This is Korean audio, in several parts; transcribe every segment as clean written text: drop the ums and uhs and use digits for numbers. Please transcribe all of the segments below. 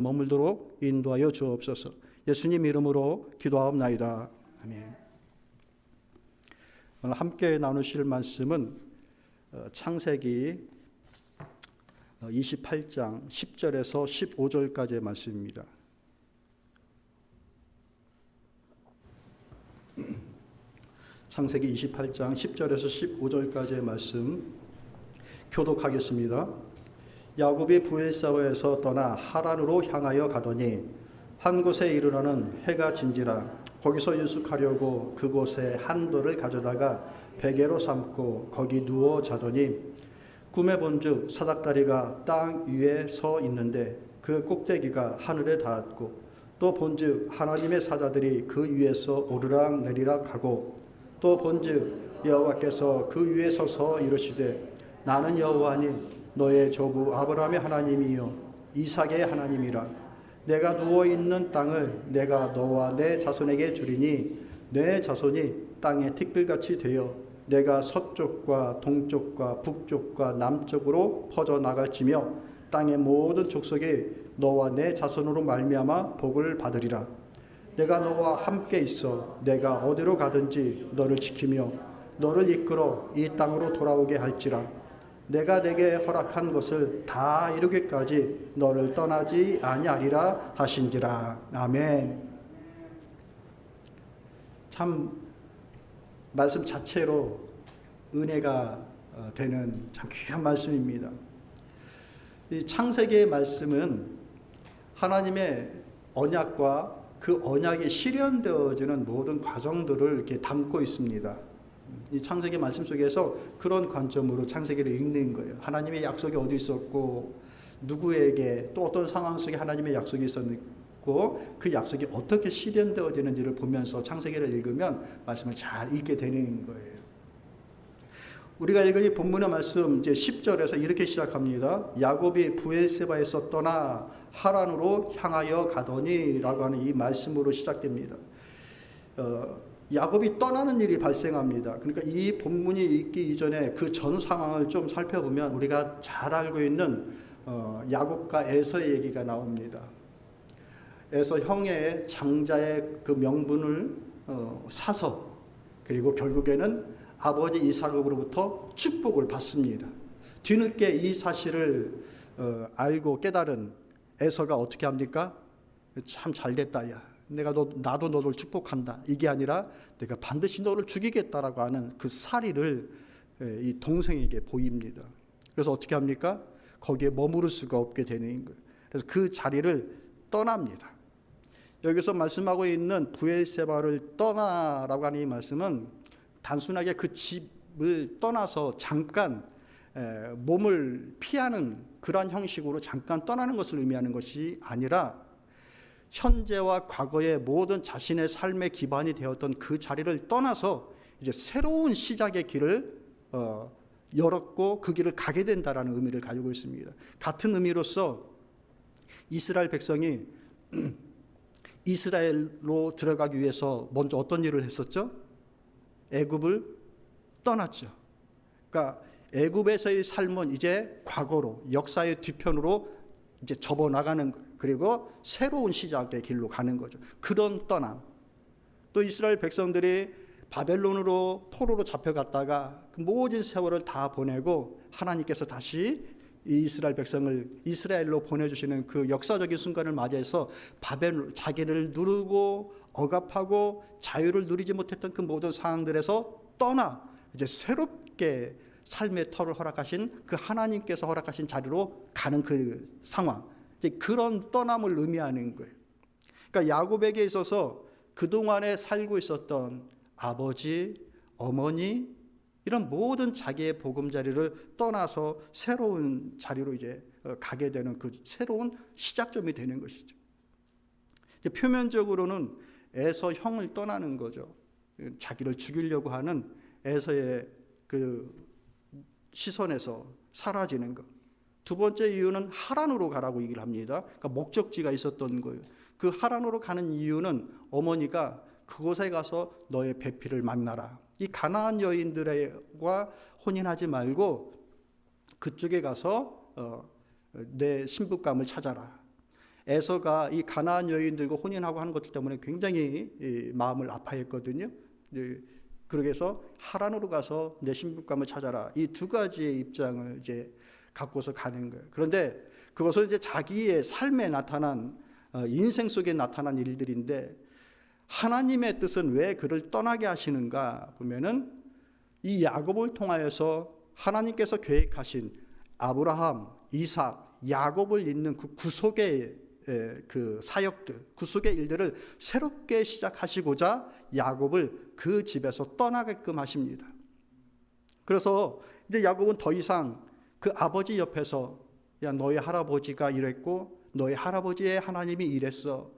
머물도록 인도하여 주옵소서. 예수님 이름으로 기도하옵나이다. 아멘. 오늘 함께 나누실 말씀은 창세기 28장 10절에서 15절까지의 말씀입니다. 창세기 28장 10절에서 15절까지의 말씀 교독하겠습니다. 야곱이 브엘사바에서 떠나 하란으로 향하여 가더니 한 곳에 이르러는 해가 진지라. 거기서 유숙하려고 그곳에 한 돌을 가져다가 베개로 삼고 거기 누워 자더니 꿈에 본즉 사닥다리가 땅 위에 서 있는데 그 꼭대기가 하늘에 닿았고 또 본즉 하나님의 사자들이 그 위에서 오르락 내리락 하고 또 본즉 여호와께서 그 위에 서서 이르시되 나는 여호와니 너의 조부 아브라함의 하나님이요 이삭의 하나님이라. 내가 누워있는 땅을 내가 너와 내 자손에게 주리니 내 자손이 땅의 티끌같이 되어 내가 서쪽과 동쪽과 북쪽과 남쪽으로 퍼져나갈지며 땅의 모든 족속이 너와 내 자손으로 말미암아 복을 받으리라. 내가 너와 함께 있어 내가 어디로 가든지 너를 지키며 너를 이끌어 이 땅으로 돌아오게 할지라. 내가 내게 허락한 것을 다 이루기까지 너를 떠나지 아니하리라 하신지라. 아멘. 참 말씀 자체로 은혜가 되는 참 귀한 말씀입니다. 이 창세기의 말씀은 하나님의 언약과 그 언약이 실현되어지는 모든 과정들을 이렇게 담고 있습니다. 이 창세기 말씀 속에서 그런 관점으로 창세기를 읽는 거예요. 하나님의 약속이 어디 있었고 누구에게 또 어떤 상황 속에 하나님의 약속이 있었고 그 약속이 어떻게 실현되어지는지를 보면서 창세기를 읽으면 말씀을 잘 읽게 되는 거예요. 우리가 읽은 이 본문의 말씀 이제 10절에서 이렇게 시작합니다. 야곱이 브엘세바에서 떠나 하란으로 향하여 가더니라고 하는 이 말씀으로 시작됩니다. 야곱이 떠나는 일이 발생합니다. 그러니까 이 본문이 있기 이전에 그 전 상황을 좀 살펴보면 우리가 잘 알고 있는 야곱과 에서의 얘기가 나옵니다. 에서 형의 장자의 그 명분을 사서 그리고 결국에는 아버지 이삭으로부터 축복을 받습니다. 뒤늦게 이 사실을 알고 깨달은 에서가 어떻게 합니까? 참 잘됐다 야. 나도 너를 축복한다. 이게 아니라 내가 반드시 너를 죽이겠다라고 하는 그 사리를 이 동생에게 보입니다. 그래서 어떻게 합니까? 거기에 머무를 수가 없게 되는 거예요. 그래서 그 자리를 떠납니다. 여기서 말씀하고 있는 브엘세바를 떠나라고 하는 이 말씀은 단순하게 그 집을 떠나서 잠깐 몸을 피하는 그러한 형식으로 잠깐 떠나는 것을 의미하는 것이 아니라 현재와 과거의 모든 자신의 삶의 기반이 되었던 그 자리를 떠나서 이제 새로운 시작의 길을 열었고 그 길을 가게 된다라는 의미를 가지고 있습니다. 같은 의미로서 이스라엘 백성이 이스라엘로 들어가기 위해서 먼저 어떤 일을 했었죠? 애굽을 떠났죠. 그러니까 애굽에서의 삶은 이제 과거로 역사의 뒤편으로 이제 접어나가는 거예요. 그리고 새로운 시작의 길로 가는 거죠. 그런 떠남. 또 이스라엘 백성들이 바벨론으로 포로로 잡혀갔다가 그 모든 세월을 다 보내고 하나님께서 다시 이스라엘 백성을 이스라엘로 보내주시는 그 역사적인 순간을 맞이해서 바벨론 자기를 누르고 억압하고 자유를 누리지 못했던 그 모든 상황들에서 떠나 이제 새롭게 삶의 터를 허락하신 그 하나님께서 허락하신 자리로 가는 그 상황, 이제 그런 떠남을 의미하는 거예요. 그러니까 야곱에게 있어서 그동안에 살고 있었던 아버지, 어머니 이런 모든 자기의 보금자리를 떠나서 새로운 자리로 이제 가게 되는 그 새로운 시작점이 되는 것이죠. 표면적으로는 에서 형을 떠나는 거죠. 자기를 죽이려고 하는 에서의 그 시선에서 사라지는 것. 두 번째 이유는 하란으로 가라고 얘기를 합니다. 그러니까 목적지가 있었던 거예요. 그 하란으로 가는 이유는 어머니가 그곳에 가서 너의 배필을 만나라. 이 가나안 여인들과 혼인하지 말고 그쪽에 가서 내 신부감을 찾아라. 에서가 이 가나안 여인들과 혼인하고 하는 것들 때문에 굉장히 마음을 아파했거든요. 그러기 위해서 하란으로 가서 내 신부감을 찾아라. 이 두 가지의 입장을 이제 갖고서 가는 거예요. 그런데 그것은 이제 자기의 삶에 나타난 인생 속에 나타난 일들인데 하나님의 뜻은 왜 그를 떠나게 하시는가 보면은 이 야곱을 통하여서 하나님께서 계획하신 아브라함, 이삭, 야곱을 잇는 그 구속의 그 사역들, 구속의 일들을 새롭게 시작하시고자 야곱을 그 집에서 떠나게끔 하십니다. 그래서 이제 야곱은 더 이상 그 아버지 옆에서 야 너희 할아버지가 이랬고 너희 할아버지의 하나님이 이랬어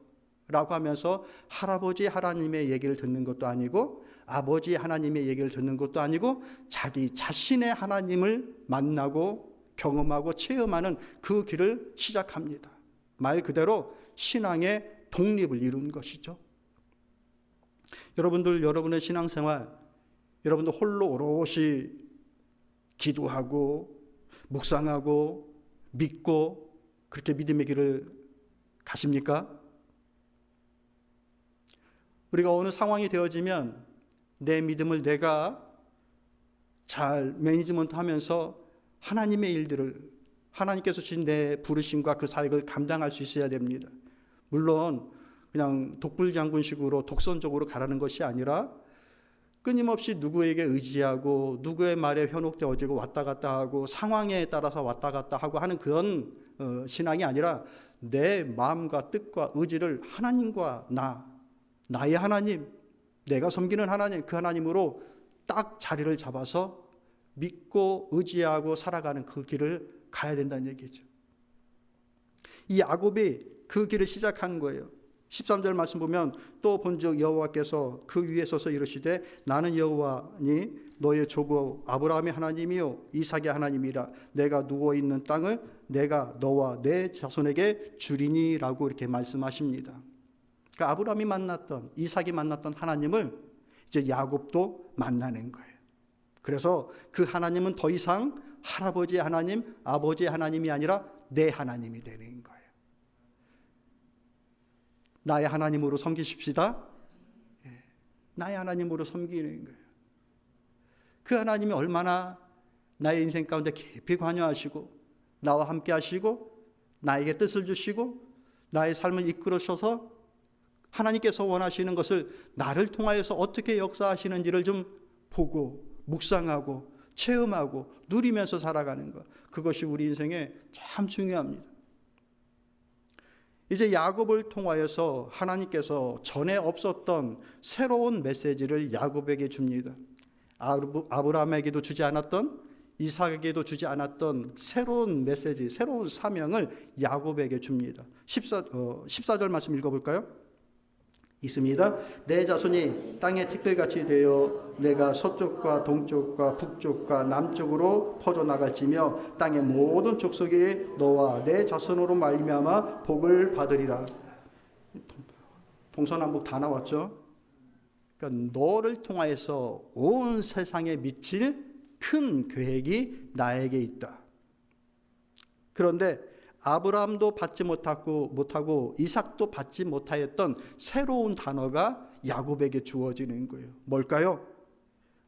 라고 하면서 할아버지 하나님의 얘기를 듣는 것도 아니고 아버지 하나님의 얘기를 듣는 것도 아니고 자기 자신의 하나님을 만나고 경험하고 체험하는 그 길을 시작합니다. 말 그대로 신앙의 독립을 이룬 것이죠. 여러분들, 여러분의 신앙생활, 여러분들 홀로 오롯이 기도하고 묵상하고 믿고 그렇게 믿음의 길을 가십니까? 우리가 어느 상황이 되어지면 내 믿음을 내가 잘 매니지먼트 하면서 하나님의 일들을 하나님께서 주신 내 부르심과 그 사역을 감당할 수 있어야 됩니다. 물론 그냥 독불장군식으로 독선적으로 가라는 것이 아니라 끊임없이 누구에게 의지하고 누구의 말에 현혹되어지고 왔다 갔다 하고 상황에 따라서 왔다 갔다 하고 하는 그런 신앙이 아니라 내 마음과 뜻과 의지를 하나님과 나의 하나님, 내가 섬기는 하나님, 그 하나님으로 딱 자리를 잡아서 믿고 의지하고 살아가는 그 길을 가야 된다는 얘기죠. 이 야곱이 그 길을 시작한 거예요. 13절 말씀 보면 또 본즉 여호와께서 그 위에 서서 이르시되 나는 여호와니 너의 조부 아브라함의 하나님이요 이삭의 하나님이라 내가 누워있는 땅을 내가 너와 내 자손에게 주리니 라고 이렇게 말씀하십니다. 그러니까 아브라함이 만났던 이삭이 만났던 하나님을 이제 야곱도 만나는 거예요. 그래서 그 하나님은 더 이상 할아버지의 하나님, 아버지의 하나님이 아니라 내 하나님이 되는 거예요. 나의 하나님으로 섬기십시다. 나의 하나님으로 섬기는 거예요. 그 하나님이 얼마나 나의 인생 가운데 깊이 관여하시고 나와 함께 하시고 나에게 뜻을 주시고 나의 삶을 이끌으셔서 하나님께서 원하시는 것을 나를 통하여서 어떻게 역사하시는지를 좀 보고 묵상하고 체험하고 누리면서 살아가는 것, 그것이 우리 인생에 참 중요합니다. 이제 야곱을 통하여서 하나님께서 전에 없었던 새로운 메시지를 야곱에게 줍니다. 아브라함에게도 주지 않았던, 이삭에게도 주지 않았던 새로운 메시지, 새로운 사명을 야곱에게 줍니다. 14절 말씀 읽어볼까요? 있습니다. 내 자손이 땅의 티끌같이 되어 내가 서쪽과 동쪽과 북쪽과 남쪽으로 퍼져나갈지며 땅의 모든 족속이 너와 내 자손으로 말미암아 복을 받으리라. 동서남북 다 나왔죠. 그러니까 너를 통하여서 온 세상에 미칠 큰 계획이 나에게 있다. 그런데 아브라함도 받지 못하고 이삭도 받지 못하였던 새로운 단어가 야곱에게 주어지는 거예요. 뭘까요?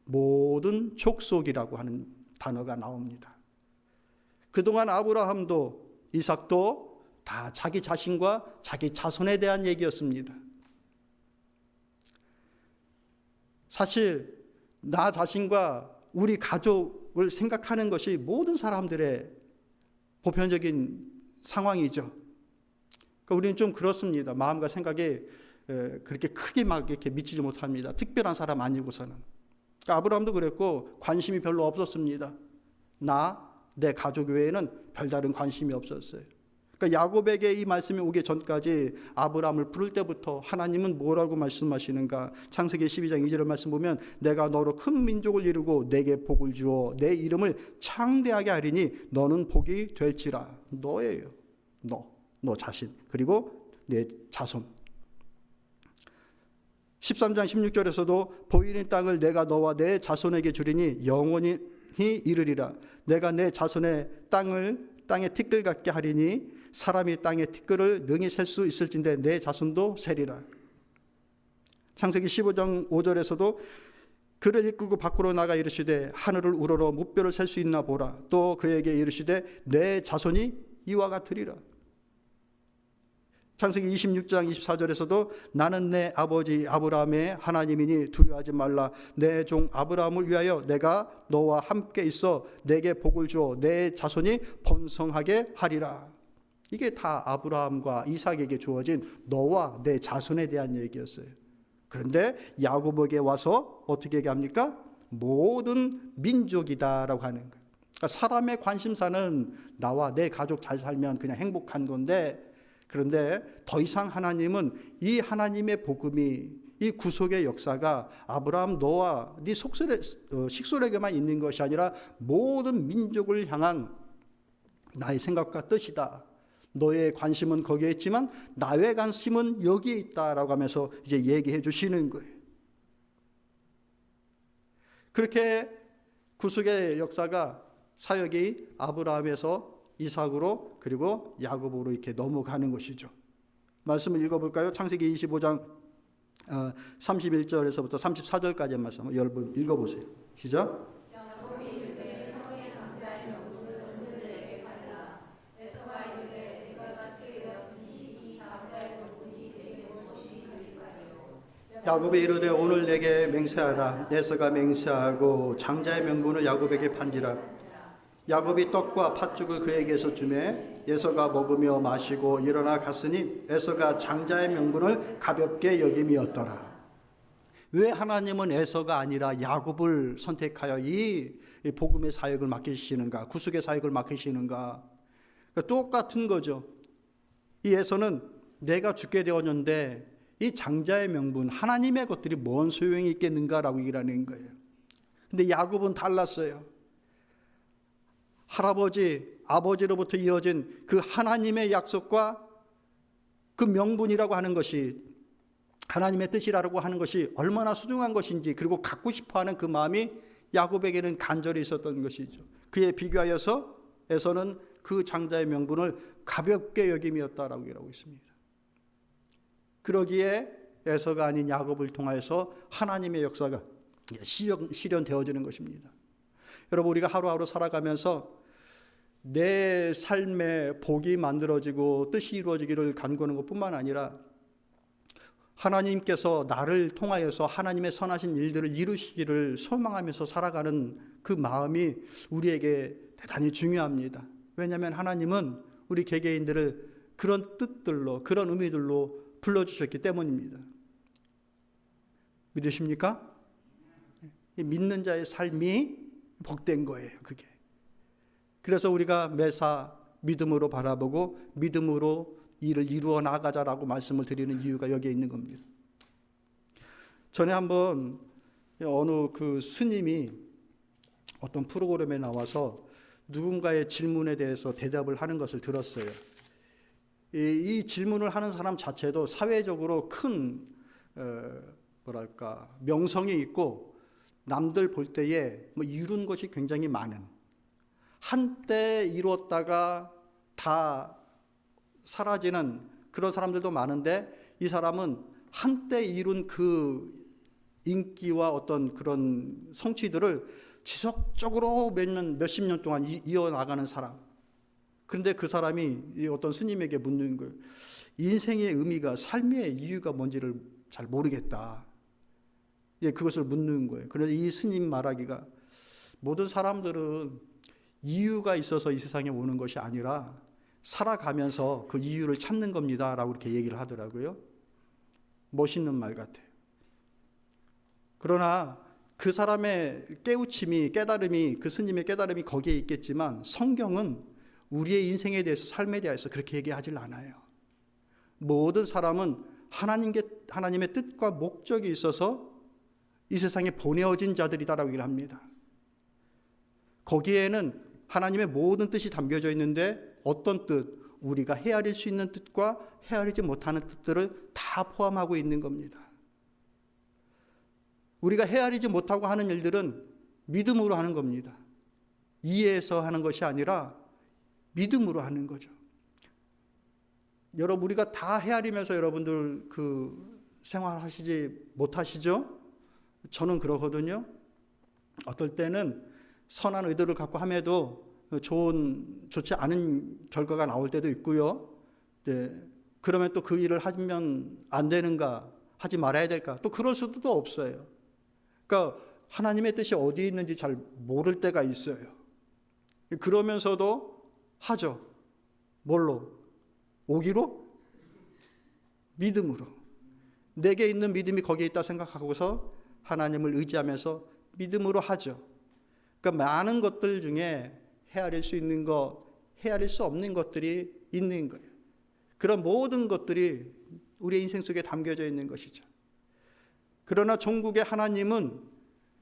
모든 족속이라고 하는 단어가 나옵니다. 그동안 아브라함도 이삭도 다 자기 자신과 자기 자손에 대한 얘기였습니다. 사실 나 자신과 우리 가족을 생각하는 것이 모든 사람들의 보편적인 상황이죠. 그러니까 우리는 좀 그렇습니다. 마음과 생각에 그렇게 크게 막 이렇게 미치지 못합니다. 특별한 사람 아니고서는. 그러니까 아브라함도 그랬고 관심이 별로 없었습니다. 내 가족 외에는 별다른 관심이 없었어요. 그러니까 야곱에게 이 말씀이 오기 전까지 아브라함을 부를 때부터 하나님은 뭐라고 말씀하시는가? 창세기 12장 2절 말씀 보면 내가 너로 큰 민족을 이루고 내게 복을 주어 내 이름을 창대하게 하리니 너는 복이 될지라. 너예요. 너 자신. 그리고 내 자손. 13장 16절에서도 보이는 땅을 내가 너와 내 자손에게 주리니 영원히 이르리라. 내가 내 자손의 땅을 땅에 티끌 같게 하리니 사람이 땅에 티끌을 능히 셀 수 있을진데 내 자손도 세리라. 창세기 15장 5절에서도 그를 이끌고 밖으로 나가 이르시되 하늘을 우러러 무뼈를 셀 수 있나 보라. 또 그에게 이르시되 내 자손이 이와 같으리라. 창세기 26장 24절에서도 나는 내 아버지 아브라함의 하나님이니 두려워하지 말라. 내 종 아브라함을 위하여 내가 너와 함께 있어 내게 복을 주어 내 자손이 번성하게 하리라. 이게 다 아브라함과 이삭에게 주어진 너와 내 자손에 대한 얘기였어요. 그런데 야곱에게 와서 어떻게 얘기합니까? 모든 민족이다라고 하는 거예요. 그러니까 사람의 관심사는 나와 내 가족 잘 살면 그냥 행복한 건데, 그런데 더 이상 하나님은 이 하나님의 복음이, 이 구속의 역사가 아브라함 너와 네 식솔에게만 있는 것이 아니라 모든 민족을 향한 나의 생각과 뜻이다. 너의 관심은 거기에 있지만 나의 관심은 여기에 있다라고 하면서 이제 얘기해 주시는 거예요. 그렇게 구속의 역사가 사역이 아브라함에서 이삭으로 그리고 야곱으로 이렇게 넘어가는 것이죠. 말씀을 읽어볼까요? 창세기 25장 31절에서부터 34절까지의 말씀 여러분 읽어보세요. 시작. 야곱이 이르되 오늘 내게 맹세하라. 에서가 맹세하고 장자의 명분을 야곱에게 판지라. 야곱이 떡과 팥죽을 그에게서 주매 에서가 먹으며 마시고 일어나 갔으니 에서가 장자의 명분을 가볍게 여김이었더라. 왜 하나님은 에서가 아니라 야곱을 선택하여 이 복음의 사역을 맡기시는가, 구속의 사역을 맡기시는가? 그러니까 똑같은 거죠. 이 에서는 내가 죽게 되었는데 이 장자의 명분, 하나님의 것들이 뭔 소용이 있겠는가라고 얘기하는 거예요. 근데 야곱은 달랐어요. 할아버지, 아버지로부터 이어진 그 하나님의 약속과 그 명분이라고 하는 것이, 하나님의 뜻이라고 하는 것이 얼마나 소중한 것인지, 그리고 갖고 싶어하는 그 마음이 야곱에게는 간절히 있었던 것이죠. 그에 비교하여서 에서는 그 장자의 명분을 가볍게 여김이었다라고 얘기하고 있습니다. 그러기에 에서가 아닌 야곱을 통하여서 하나님의 역사가 실현되어지는 것입니다. 여러분, 우리가 하루하루 살아가면서 내 삶에 복이 만들어지고 뜻이 이루어지기를 간구하는 것뿐만 아니라 하나님께서 나를 통하여서 하나님의 선하신 일들을 이루시기를 소망하면서 살아가는 그 마음이 우리에게 대단히 중요합니다. 왜냐하면 하나님은 우리 개개인들을 그런 뜻들로, 그런 의미들로 불러주셨기 때문입니다. 믿으십니까? 믿는 자의 삶이 복된 거예요, 그게. 그래서 우리가 매사 믿음으로 바라보고 믿음으로 일을 이루어 나가자라고 말씀을 드리는 이유가 여기에 있는 겁니다. 전에 한번 어느 그 스님이 어떤 프로그램에 나와서 누군가의 질문에 대해서 대답을 하는 것을 들었어요. 이 질문을 하는 사람 자체도 사회적으로 큰 명성이 있고 남들 볼 때에 이룬 것이 굉장히 많은, 한때 이루었다가 다 사라지는 그런 사람들도 많은데, 이 사람은 한때 이룬 그 인기와 어떤 그런 성취들을 지속적으로 몇십 년 동안 이어나가는 사람. 그런데 그 사람이 어떤 스님에게 묻는 거예요. 인생의 의미가, 삶의 이유가 뭔지를 잘 모르겠다. 그것을 묻는 거예요. 그래서 이 스님 말하기가, 모든 사람들은 이유가 있어서 이 세상에 오는 것이 아니라 살아가면서 그 이유를 찾는 겁니다 라고 이렇게 얘기를 하더라고요. 멋있는 말 같아요. 그러나 그 사람의 깨달음이, 그 스님의 깨달음이 거기에 있겠지만 성경은 우리의 인생에 대해서, 삶에 대해서 그렇게 얘기하질 않아요. 모든 사람은 하나님의 뜻과 목적이 있어서 이 세상에 보내어진 자들이다라고 얘기를 합니다. 거기에는 하나님의 모든 뜻이 담겨져 있는데, 어떤 뜻, 우리가 헤아릴 수 있는 뜻과 헤아리지 못하는 뜻들을 다 포함하고 있는 겁니다. 우리가 헤아리지 못하고 하는 일들은 믿음으로 하는 겁니다. 이해해서 하는 것이 아니라 믿음으로 하는 거죠. 여러분, 우리가 다 헤아리면서 여러분들 생활하시지 못하시죠? 저는 그러거든요. 어떨 때는 선한 의도를 갖고 함에도 좋지 않은 결과가 나올 때도 있고요. 네. 그러면 또 그 일을 하면 안 되는가, 하지 말아야 될까, 또 그럴 수도 없어요. 그러니까 하나님의 뜻이 어디에 있는지 잘 모를 때가 있어요. 그러면서도 하죠. 뭘로? 오기로? 믿음으로. 내게 있는 믿음이 거기에 있다 생각하고서 하나님을 의지하면서 믿음으로 하죠. 그러니까 많은 것들 중에 헤아릴 수 있는 것, 헤아릴 수 없는 것들이 있는 거예요. 그런 모든 것들이 우리의 인생 속에 담겨져 있는 것이죠. 그러나 종국의 하나님은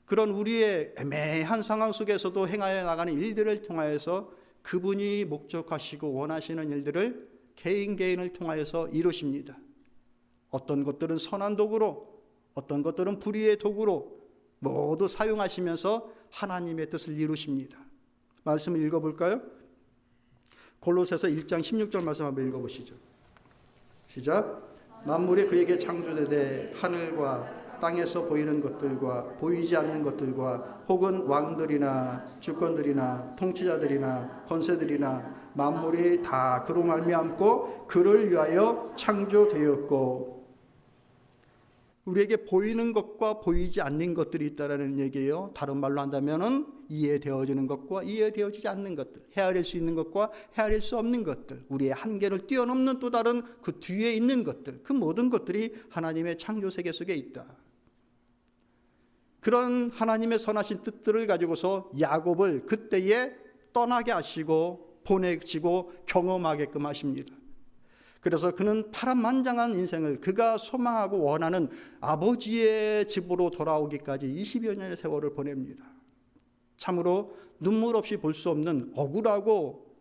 그런 우리의 애매한 상황 속에서도 행하여 나가는 일들을 통하여서 그분이 목적하시고 원하시는 일들을 개인을 통하여서 이루십니다. 어떤 것들은 선한 도구로, 어떤 것들은 불의의 도구로 모두 사용하시면서 하나님의 뜻을 이루십니다. 말씀을 읽어볼까요? 골로새서 1장 16절 말씀 한번 읽어보시죠. 시작. 만물이 그에게 창조되되 하늘과 땅에서 보이는 것들과 보이지 않는 것들과 혹은 왕들이나 주권들이나 통치자들이나 권세들이나 만물이 다 그로 말미암고 그를 위하여 창조되었고. 우리에게 보이는 것과 보이지 않는 것들이 있다라는 얘기예요. 다른 말로 한다면은 이해되어지는 것과 이해되어지지 않는 것들, 헤아릴 수 있는 것과 헤아릴 수 없는 것들, 우리의 한계를 뛰어넘는 또 다른 그 뒤에 있는 것들, 그 모든 것들이 하나님의 창조 세계 속에 있다. 그런 하나님의 선하신 뜻들을 가지고서 야곱을 그때에 떠나게 하시고 보내시고 경험하게끔 하십니다. 그래서 그는 파란만장한 인생을 그가 소망하고 원하는 아버지의 집으로 돌아오기까지 20여 년의 세월을 보냅니다. 참으로 눈물 없이 볼 수 없는 억울하고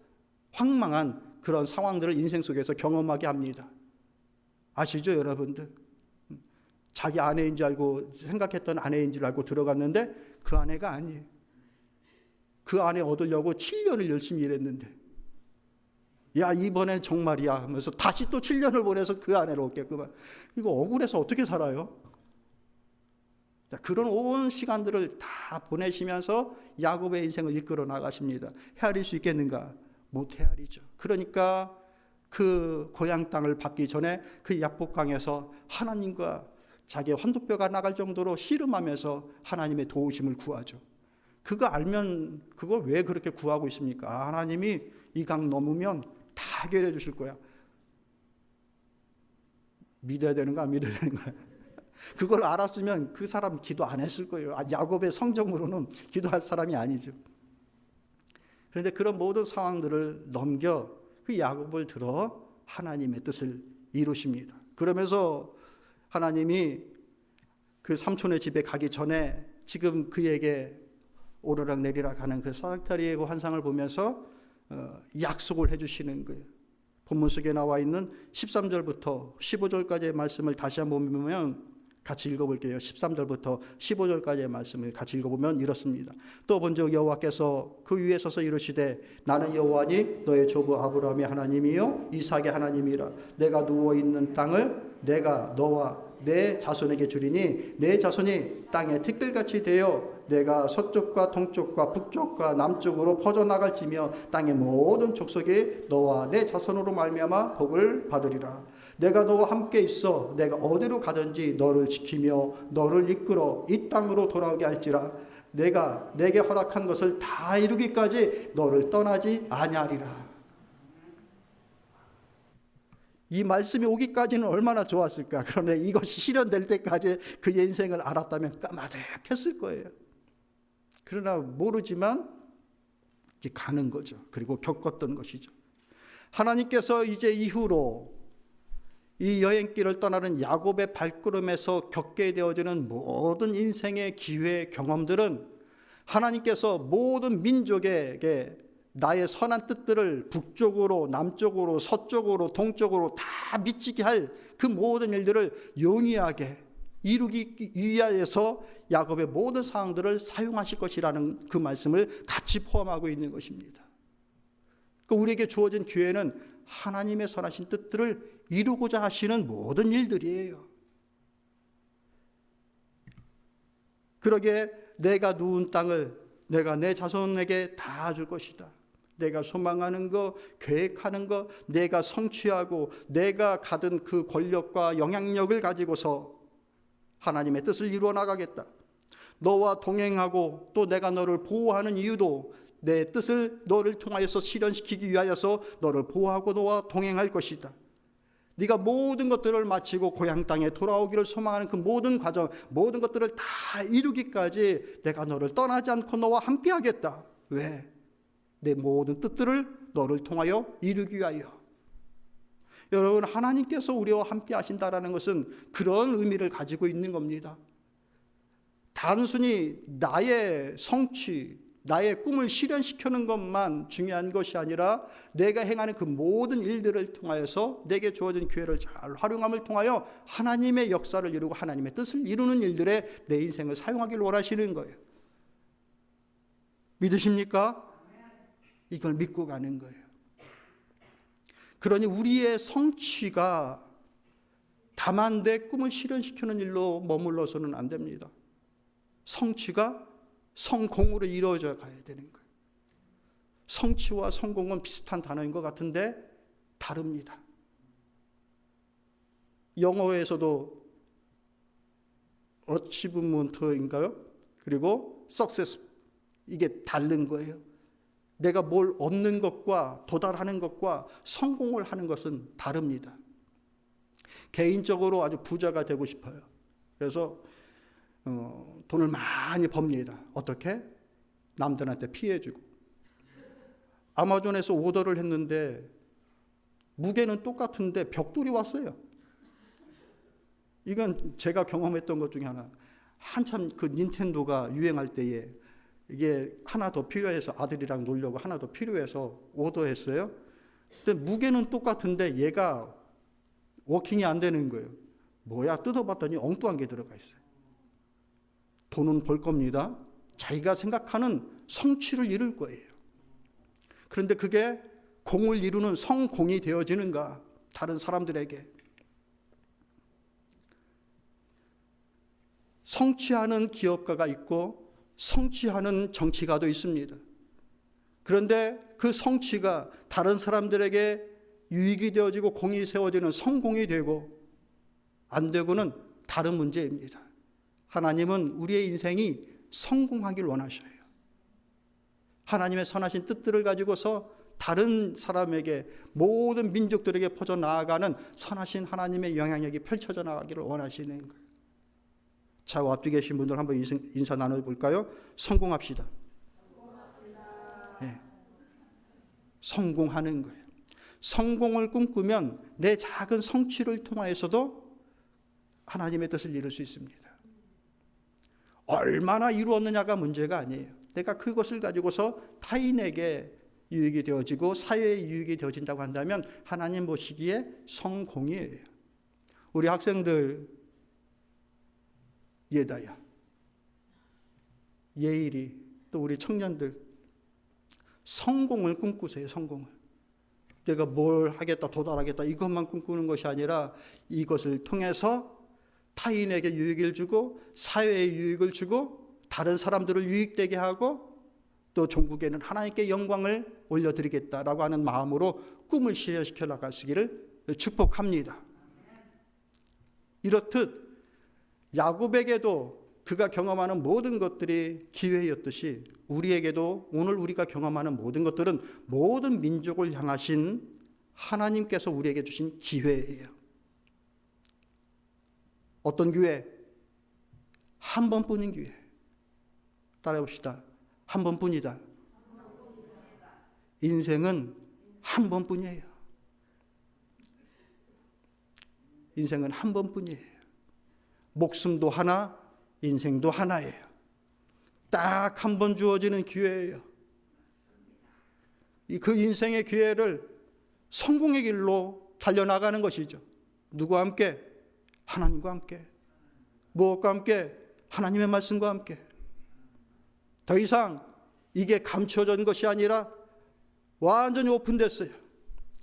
황망한 그런 상황들을 인생 속에서 경험하게 합니다. 아시죠, 여러분들? 자기 아내인 줄 알고, 생각했던 아내인 줄 알고 들어갔는데 그 아내가 아니에요. 그 아내 얻으려고 7년을 열심히 일했는데, 야, 이번엔 정말이야 하면서 다시 또 7년을 보내서 그 아내를 얻겠구만. 이거 억울해서 어떻게 살아요? 자, 그런 온 시간들을 다 보내시면서 야곱의 인생을 이끌어 나가십니다. 헤아릴 수 있겠는가? 못 헤아리죠. 그러니까 그 고향 땅을 받기 전에 그 야복강에서 하나님과 자기의 환도뼈가 나갈 정도로 씨름하면서 하나님의 도우심을 구하죠. 그거 알면 그걸 왜 그렇게 구하고 있습니까? 하나님이 이 강 넘으면 다 해결해 주실 거야. 믿어야 되는 거야, 안 믿어야 되는 거야? 그걸 알았으면 그 사람 기도 안 했을 거예요. 야곱의 성정으로는 기도할 사람이 아니죠. 그런데 그런 모든 상황들을 넘겨 그 야곱을 들어 하나님의 뜻을 이루십니다. 그러면서 하나님이 그 삼촌의 집에 가기 전에 지금 그에게 오르락 내리락 하는 그 사닥다리의 그 환상을 보면서 약속을 해주시는 거예요. 본문 속에 나와 있는 13절부터 15절까지의 말씀을 다시 한번 보면 같이 읽어볼게요. 13절부터 15절까지의 말씀을 같이 읽어보면 이렇습니다. 또 본즉 여호와께서 그 위에 서서 이르시되 나는 여호와니 너의 조부 아브라함의 하나님이요 이삭의 하나님이라. 내가 누워있는 땅을 내가 너와 내 자손에게 주리니 내 자손이 땅에 티끌같이 되어 내가 서쪽과 동쪽과 북쪽과 남쪽으로 퍼져나갈지며 땅의 모든 족속이 너와 내 자손으로 말미암아 복을 받으리라. 내가 너와 함께 있어 내가 어디로 가든지 너를 지키며 너를 이끌어 이 땅으로 돌아오게 할지라. 내가 내게 허락한 것을 다 이루기까지 너를 떠나지 아니하리라. 이 말씀이 오기까지는 얼마나 좋았을까. 그런데 이것이 실현될 때까지 그의 인생을 알았다면 까마득했을 거예요. 그러나 모르지만 이제 가는 거죠. 그리고 겪었던 것이죠. 하나님께서 이제 이후로 이 여행길을 떠나는 야곱의 발걸음에서 겪게 되어지는 모든 인생의 기회 경험들은 하나님께서 모든 민족에게 나의 선한 뜻들을 북쪽으로 남쪽으로 서쪽으로 동쪽으로 다 미치게 할 그 모든 일들을 용이하게 이루기 위하여서 야곱의 모든 상황들을 사용하실 것이라는 그 말씀을 같이 포함하고 있는 것입니다. 우리에게 주어진 기회는 하나님의 선하신 뜻들을 이루고자 하시는 모든 일들이에요. 그러기에 내가 누운 땅을 내가 내 자손에게 다 줄 것이다. 내가 소망하는 것, 계획하는 것, 내가 성취하고 내가 가진 그 권력과 영향력을 가지고서 하나님의 뜻을 이루어 나가겠다. 너와 동행하고 또 내가 너를 보호하는 이유도 내 뜻을 너를 통하여서 실현시키기 위하여서 너를 보호하고 너와 동행할 것이다. 네가 모든 것들을 마치고 고향 땅에 돌아오기를 소망하는 그 모든 과정, 모든 것들을 다 이루기까지 내가 너를 떠나지 않고 너와 함께 하겠다. 왜? 내 모든 뜻들을 너를 통하여 이루기 위하여. 여러분, 하나님께서 우리와 함께 하신다라는 것은 그런 의미를 가지고 있는 겁니다. 단순히 나의 성취, 나의 꿈을 실현시키는 것만 중요한 것이 아니라 내가 행하는 그 모든 일들을 통하여서 내게 주어진 기회를 잘 활용함을 통하여 하나님의 역사를 이루고 하나님의 뜻을 이루는 일들에 내 인생을 사용하기를 원하시는 거예요. 믿으십니까? 이걸 믿고 가는 거예요. 그러니 우리의 성취가 다만 내 꿈을 실현시키는 일로 머물러서는 안 됩니다. 성취가 성공으로 이루어져 가야 되는 거예요. 성취와 성공은 비슷한 단어인 것 같은데 다릅니다. 영어에서도 achievement인가요? 그리고 success, 이게 다른 거예요. 내가 뭘 얻는 것과 도달하는 것과 성공을 하는 것은 다릅니다. 개인적으로 아주 부자가 되고 싶어요. 그래서 돈을 많이 법니다. 어떻게? 남들한테 피해주고. 아마존에서 오더를 했는데 무게는 똑같은데 벽돌이 왔어요. 이건 제가 경험했던 것 중에 하나. 한참 그 닌텐도가 유행할 때에 이게 하나 더 필요해서 아들이랑 놀려고 하나 더 필요해서 오더했어요. 근데 무게는 똑같은데 얘가 워킹이 안 되는 거예요. 뭐야? 뜯어봤더니 엉뚱한 게 들어가 있어요. 돈은 벌 겁니다. 자기가 생각하는 성취를 이룰 거예요. 그런데 그게 공을 이루는 성공이 되어지는가? 다른 사람들에게. 성취하는 기업가가 있고 성취하는 정치가도 있습니다. 그런데 그 성취가 다른 사람들에게 유익이 되어지고 공이 세워지는 성공이 되고 안 되고는 다른 문제입니다. 하나님은 우리의 인생이 성공하길 원하셔요. 하나님의 선하신 뜻들을 가지고서 다른 사람에게, 모든 민족들에게 퍼져나가는 선하신 하나님의 영향력이 펼쳐져 나가기를 원하시는 거예요. 자, 앞뒤 계신 분들 한번 인사 나눠볼까요? 성공합시다. 네. 성공하는 거예요. 성공을 꿈꾸면 내 작은 성취를 통하여서도 하나님의 뜻을 이룰 수 있습니다. 얼마나 이루었느냐가 문제가 아니에요. 내가 그것을 가지고서 타인에게 유익이 되어지고 사회에 유익이 되어진다고 한다면 하나님 보시기에 성공이에요. 우리 학생들 예다야, 예일이, 또 우리 청년들 성공을 꿈꾸세요. 성공을. 내가 뭘 하겠다, 도달하겠다 이것만 꿈꾸는 것이 아니라 이것을 통해서 타인에게 유익을 주고 사회에 유익을 주고 다른 사람들을 유익되게 하고 또 종국에는 하나님께 영광을 올려드리겠다라고 하는 마음으로 꿈을 실현시켜 나가시기를 축복합니다. 이렇듯 야곱에게도 그가 경험하는 모든 것들이 기회였듯이 우리에게도 오늘 우리가 경험하는 모든 것들은 모든 민족을 향하신 하나님께서 우리에게 주신 기회예요. 어떤 기회? 한 번뿐인 기회. 따라해봅시다. 한 번뿐이다. 인생은 한 번뿐이에요. 인생은 한 번뿐이에요. 목숨도 하나, 인생도 하나예요. 딱 한 번 주어지는 기회예요. 그 인생의 기회를 성공의 길로 달려나가는 것이죠. 누구와 함께? 하나님과 함께. 무엇과 함께? 하나님의 말씀과 함께. 더 이상 이게 감춰진 것이 아니라 완전히 오픈됐어요.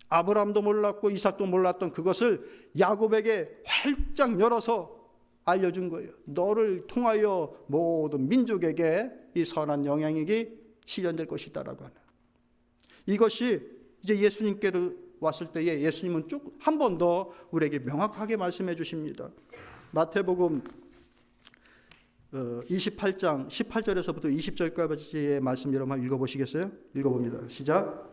아브라함도 몰랐고 이삭도 몰랐던 그것을 야곱에게 활짝 열어서 알려준 거예요. 너를 통하여 모든 민족에게 이 선한 영향력이 실현될 것이다라고 하는. 이것이 이제 예수님께로 왔을 때에 예수님은 한 번 더 우리에게 명확하게 말씀해 주십니다. 마태복음 28장 18절에서부터 20절까지의 말씀 여러분 한번 읽어보시겠어요? 읽어봅니다. 시작.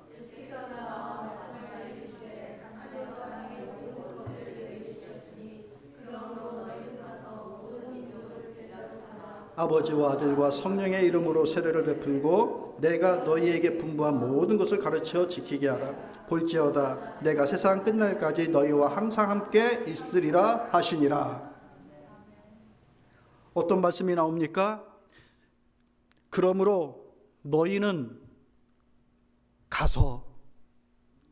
아버지와 아들과 성령의 이름으로 세례를 베풀고 내가 너희에게 분부한 모든 것을 가르쳐 지키게 하라. 볼지어다 내가 세상 끝날까지 너희와 항상 함께 있으리라 하시니라. 어떤 말씀이 나옵니까? 그러므로 너희는 가서,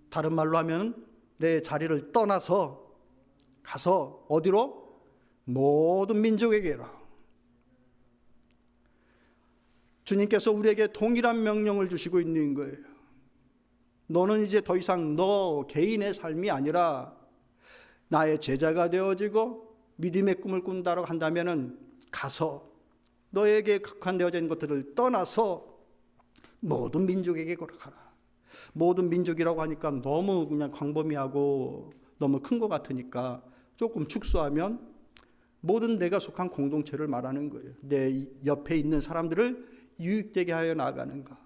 다른 말로 하면 내 자리를 떠나서 가서 어디로? 모든 민족에게로. 주님께서 우리에게 동일한 명령을 주시고 있는 거예요. 너는 이제 더 이상 너 개인의 삶이 아니라 나의 제자가 되어지고 믿음의 꿈을 꾼다고 한다면은 가서 너에게 각한되어진 것들을 떠나서 모든 민족에게 걸어가라. 모든 민족이라고 하니까 너무 그냥 광범위하고 너무 큰 것 같으니까 조금 축소하면 모든 내가 속한 공동체를 말하는 거예요. 내 옆에 있는 사람들을 유익되게 하여 나아가는 것.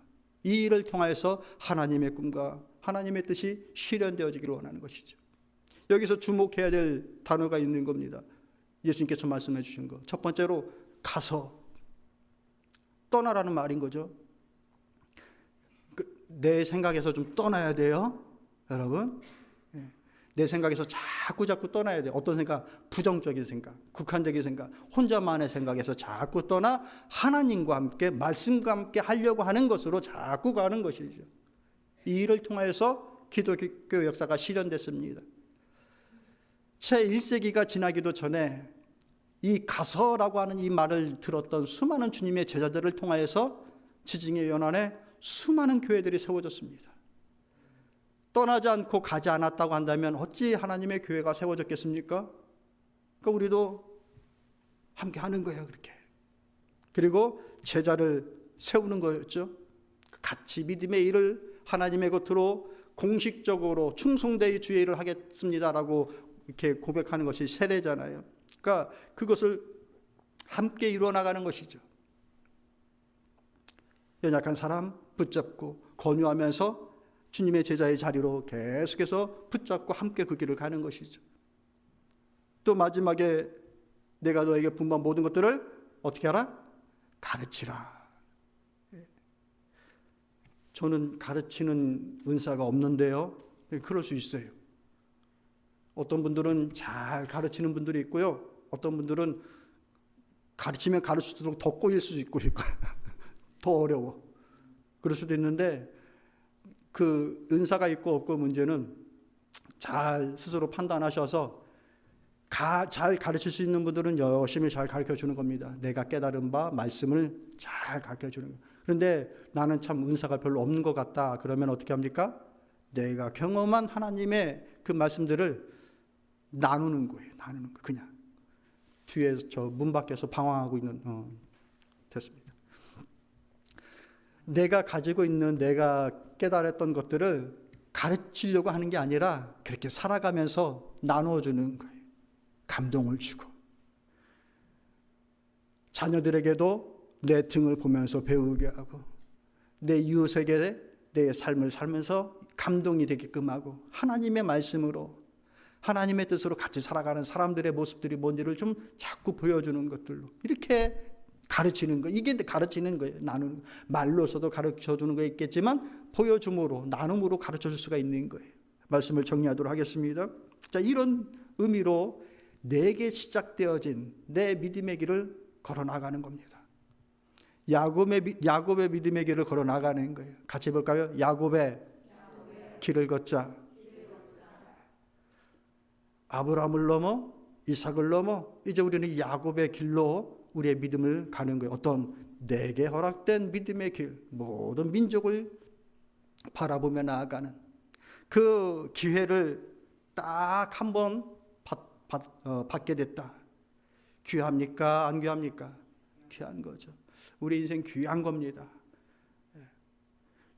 이 일을 통하여서 하나님의 꿈과 하나님의 뜻이 실현되어지기를 원하는 것이죠. 여기서 주목해야 될 단어가 있는 겁니다. 예수님께서 말씀해 주신 것. 첫 번째로 가서, 떠나라는 말인 거죠. 내 생각에서 좀 떠나야 돼요, 여러분. 내 생각에서 자꾸 떠나야 돼요. 어떤 생각? 부정적인 생각, 국한적인 생각, 혼자만의 생각에서 자꾸 떠나 하나님과 함께, 말씀과 함께 하려고 하는 것으로 자꾸 가는 것이죠. 이 일을 통해서 기독교 역사가 실현됐습니다. 채 1세기가 지나기도 전에 이 가서라고 하는 이 말을 들었던 수많은 주님의 제자들을 통하여서 지중해 연안에 수많은 교회들이 세워졌습니다. 떠나지 않고 가지 않았다고 한다면 어찌 하나님의 교회가 세워졌겠습니까? 그러니까 우리도 함께 하는 거예요, 그렇게. 그리고 제자를 세우는 거였죠. 같이 믿음의 일을 하나님의 겉으로 공식적으로 충성되이 주의 일을 하겠습니다라고 이렇게 고백하는 것이 세례잖아요. 그러니까 그것을 함께 이루어나가는 것이죠. 연약한 사람 붙잡고 권유하면서 주님의 제자의 자리로 계속해서 붙잡고 함께 그 길을 가는 것이죠. 또 마지막에 내가 너에게 분부한 모든 것들을 어떻게 하라? 가르치라. 저는 가르치는 은사가 없는데요. 그럴 수 있어요. 어떤 분들은 잘 가르치는 분들이 있고요. 어떤 분들은 가르치면 가르칠수록 더 꼬일 수도 있고 더 어려워. 그럴 수도 있는데 그 은사가 있고 없고 문제는 잘 스스로 판단하셔서 잘 가르칠 수 있는 분들은 열심히 잘 가르쳐주는 겁니다. 내가 깨달은 바 말씀을 잘 가르쳐주는 거예요. 그런데 나는 참 은사가 별로 없는 것 같다. 그러면 어떻게 합니까? 내가 경험한 하나님의 그 말씀들을 나누는 거예요. 나누는 거 그냥. 뒤에 저 문 밖에서 방황하고 있는 됐습니다. 내가 가지고 있는 내가 깨달았던 것들을 가르치려고 하는 게 아니라 그렇게 살아가면서 나누어 주는 거예요. 감동을 주고 자녀들에게도 내 등을 보면서 배우게 하고 내 이웃에게 내 삶을 살면서 감동이 되게끔 하고 하나님의 말씀으로 하나님의 뜻으로 같이 살아가는 사람들의 모습들이 뭔지를 좀 자꾸 보여주는 것들로 이렇게 가르치는 거. 이게 가르치는 거예요. 나누는 거. 말로서도 가르쳐주는 거 있겠지만 보여줌으로 나눔으로 가르쳐줄 수가 있는 거예요. 말씀을 정리하도록 하겠습니다. 자, 이런 의미로 내게 시작되어진 내 믿음의 길을 걸어나가는 겁니다. 야곱의 믿음의 길을 걸어나가는 거예요. 같이 해볼까요? 야곱의 길을 걷자. 아브라함을 넘어 이삭을 넘어 이제 우리는 야곱의 길로 우리의 믿음을 가는 거예요. 어떤 내게 허락된 믿음의 길, 모든 민족을 바라보며 나아가는 그 기회를 딱 한 번 받게 됐다. 귀합니까? 안 귀합니까? 귀한 거죠. 우리 인생 귀한 겁니다.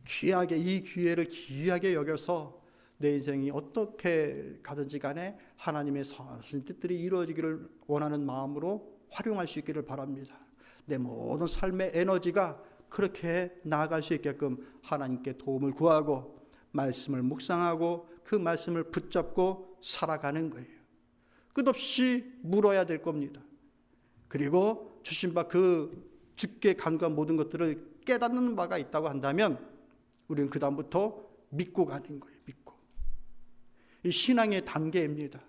귀하게, 이 기회를 귀하게 여겨서 내 인생이 어떻게 가든지 간에 하나님의 선하신 뜻들이 이루어지기를 원하는 마음으로 활용할 수 있기를 바랍니다. 내 모든 삶의 에너지가 그렇게 나아갈 수 있게끔 하나님께 도움을 구하고 말씀을 묵상하고 그 말씀을 붙잡고 살아가는 거예요. 끝없이 물어야 될 겁니다. 그리고 주신 바 그 주께 간구한 모든 것들을 깨닫는 바가 있다고 한다면 우리는 그 다음부터 믿고 가는 거예요. 믿고. 이 신앙의 단계입니다.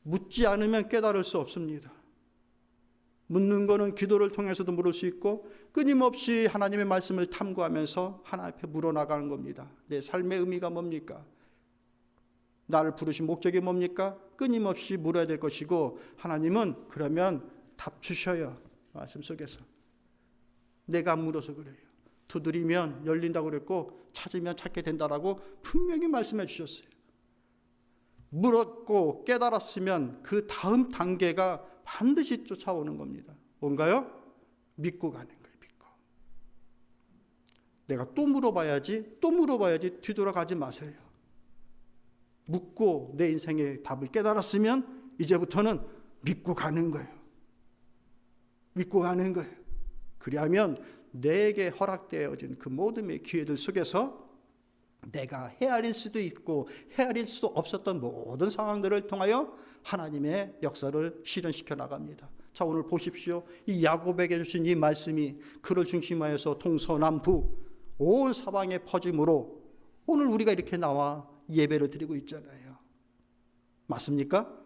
묻지 않으면 깨달을 수 없습니다. 묻는 거는 기도를 통해서도 물을 수 있고 끊임없이 하나님의 말씀을 탐구하면서 하나님 앞에 물어나가는 겁니다. 내 삶의 의미가 뭡니까? 나를 부르신 목적이 뭡니까? 끊임없이 물어야 될 것이고 하나님은 그러면 답 주셔요. 말씀 속에서. 내가 물어서 그래요. 두드리면 열린다고 그랬고 찾으면 찾게 된다라고 분명히 말씀해 주셨어요. 물었고 깨달았으면 그 다음 단계가 반드시 쫓아오는 겁니다. 뭔가요? 믿고 가는 거예요. 믿고. 내가 또 물어봐야지 뒤돌아가지 마세요. 묻고 내 인생의 답을 깨달았으면 이제부터는 믿고 가는 거예요. 믿고 가는 거예요. 그리하면 내게 허락되어진 그 모든의 기회들 속에서 내가 헤아릴 수도 있고 헤아릴 수 없었던 모든 상황들을 통하여 하나님의 역사를 실현시켜 나갑니다. 자, 오늘 보십시오. 이 야곱에게 주신 이 말씀이 그를 중심하여서 동서남북 온 사방에 퍼짐으로 오늘 우리가 이렇게 나와 예배를 드리고 있잖아요. 맞습니까?